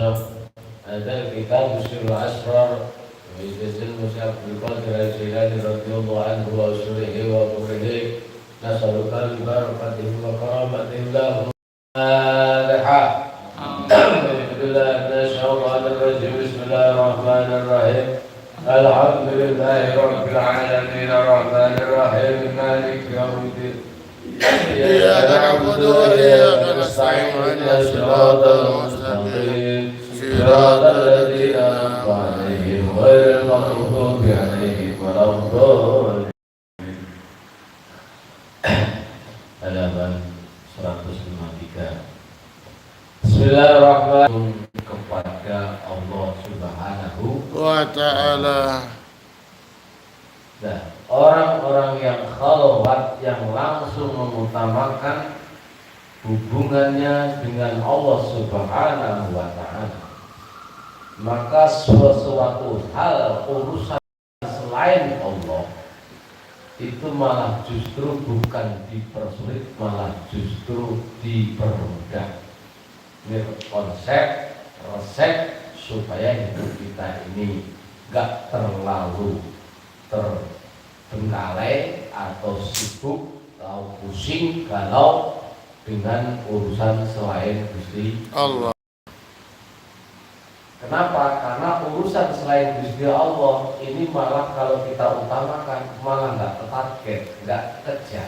هذا الكتاب سر الأسرار ويجزي المشايخ بالقدر الجيلاني رضي الله عنه وأسره وقبره نسألك البركة وكرامة له الفاتحة. أعوذ بالله من الشيطان الرجيم بسم الله الرحمن الرحيم الحمد لله رب العالمين الرحمن الرحيم مالك يوم الدين إياك نعبد وإياك نستعين اهدنا الصراط المستقيم صراط الذين أنعمت عليهم غير المغضوب عليهم ولا الضالين. Halaman 153. Bismillahirrahmanirrahim. Kepada Allah Subhanahu wa ta'ala. Nah, orang-orang yang khalwat yang langsung mengutamakan hubungannya dengan Allah Subhanahu wa ta'ala, maka sesuatu hal urusan selain Allah itu malah justru bukan dipersulit, malah justru dipermudah. Ini konsep resep supaya hidup kita ini gak terlalu terbengkalai atau sibuk atau pusing kalau dengan urusan selain Gusti Allah. Kenapa? Karena urusan selain Gusti Allah ini malah kalau kita utamakan malah nggak target, nggak kejar.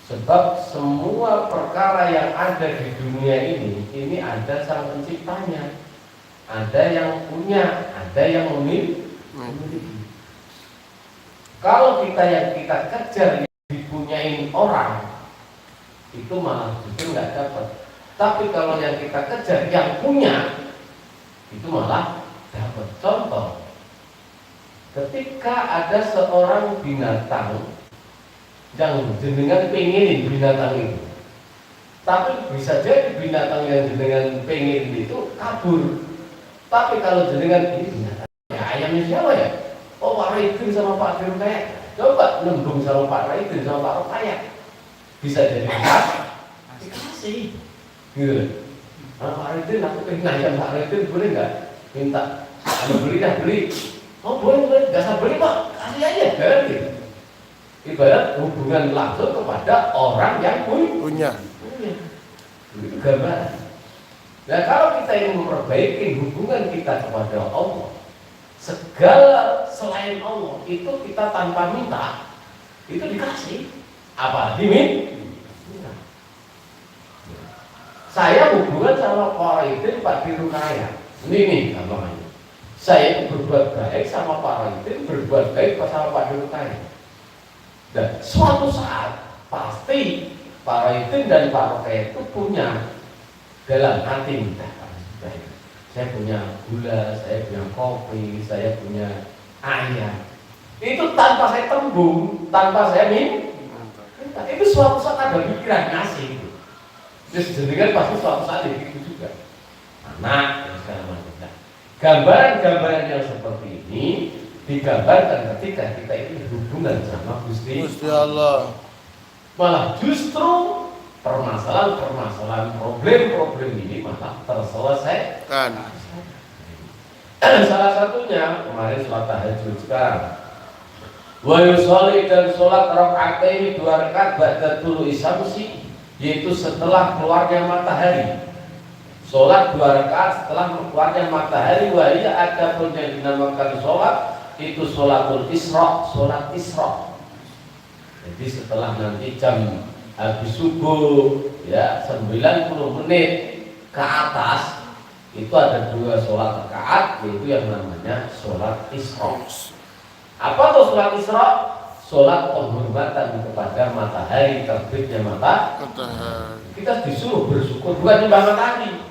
Sebab semua perkara yang ada di dunia ini ada sang penciptanya, ada yang punya, ada yang memiliki. Kalau yang kita kejar yang dipunyain orang itu malah justru nggak dapat. Tapi kalau yang kita kejar yang punya itu malah dapat. Contoh, ketika ada seorang binatang yang jenengan pengen binatang itu, tapi bisa jadi binatang yang jenengan pengen itu kabur. Tapi kalau jenengan ini binatang ya ayamnya siapa ya? Oh, Pak Raidin sama Pak Dirkaya. Coba nembung sama Pak Raidin sama Pak Rokaya, bisa jadi dikasih gitu. Pak Raidin, aku pengen ayam Pak Raidin, boleh nggak minta beli dah beli? Oh boleh, nggak usah beli Pak, kasih aja gitu. Ibarat hubungan langsung kepada orang yang punya. Itu gambaran. Nah, kalau kita ingin memperbaiki hubungan kita kepada Allah, segala selain Allah itu kita tanpa minta itu dikasih. Apalagi minta. Saya hubungan sama Pak Raidin, Pak Dirkaya. Ini gampangnya. Saya berbuat baik sama Pak Raidin, berbuat baik sama Pak Dirkaya. Dan suatu saat pasti Pak Raidin dan Pak Rokaya itu punya dalam hati minta, saya punya gula, saya punya kopi, saya punya ayam. Itu tanpa saya tembung, tanpa saya minta. Itu suatu saat ada pikiran ngasih itu. Terus jenengan pasti suatu saat begitu juga. Anak dan segala macam. Gambaran-gambaran yang seperti ini digambarkan ketika kita ini hubungan sama Gusti Allah. Malah justru permasalahan-permasalahan, problem-problem ini malah terselesaikan. Salah satunya kemarin sholat tahajud sekarang. Wa yusolli dan sholat rakaat 2 rakaat ba'da tulu'i syamsi, yaitu setelah keluarnya matahari. Sholat 2 rakaat setelah keluarnya matahari. Wa ia ada pun yang dinamakan sholat itu sholatul isra, sholat isra. Jadi setelah nanti jam habis subuh ya 90 menit ke atas itu ada 2 sholat rakaat, yaitu yang namanya sholat isra. Apa tuh sholat isra? Sholat penghormatan kepada matahari, terbitnya matahari. Kita disuruh bersyukur, bukan nyembah matahari.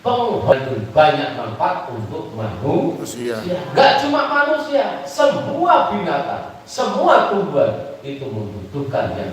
Penghormatan banyak manfaat untuk manusia. Gak cuma manusia, semua binatang, semua tumbuhan itu membutuhkan yang